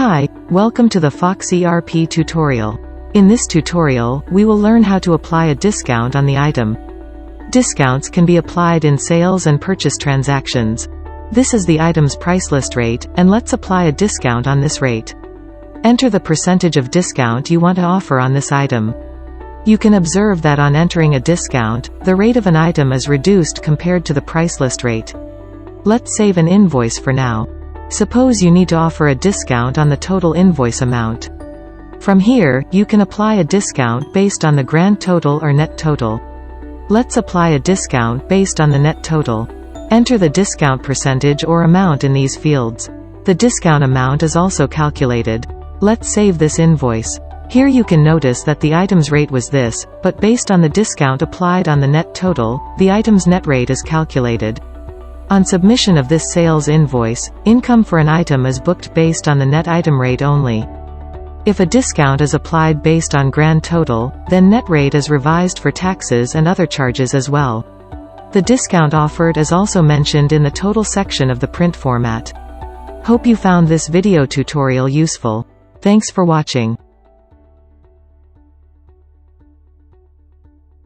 Hi, welcome to the Fox ERP tutorial. In this tutorial, we will learn how to apply a discount on the item. Discounts can be applied in sales and purchase transactions. This is the item's price list rate, and let's apply a discount on this rate. Enter the percentage of discount you want to offer on this item. You can observe that on entering a discount, the rate of an item is reduced compared to the price list rate. Let's save an invoice for now. Suppose you need to offer a discount on the total invoice amount. From here, you can apply a discount based on the grand total or net total. Let's apply a discount based on the net total. Enter the discount percentage or amount in these fields. The discount amount is also calculated. Let's save this invoice. Here you can notice that the item's rate was this, but based on the discount applied on the net total, the item's net rate is calculated. On submission of this sales invoice, income for an item is booked based on the net item rate only. If a discount is applied based on grand total, then net rate is revised for taxes and other charges as well. The discount offered is also mentioned in the total section of the print format. Hope you found this video tutorial useful. Thanks for watching.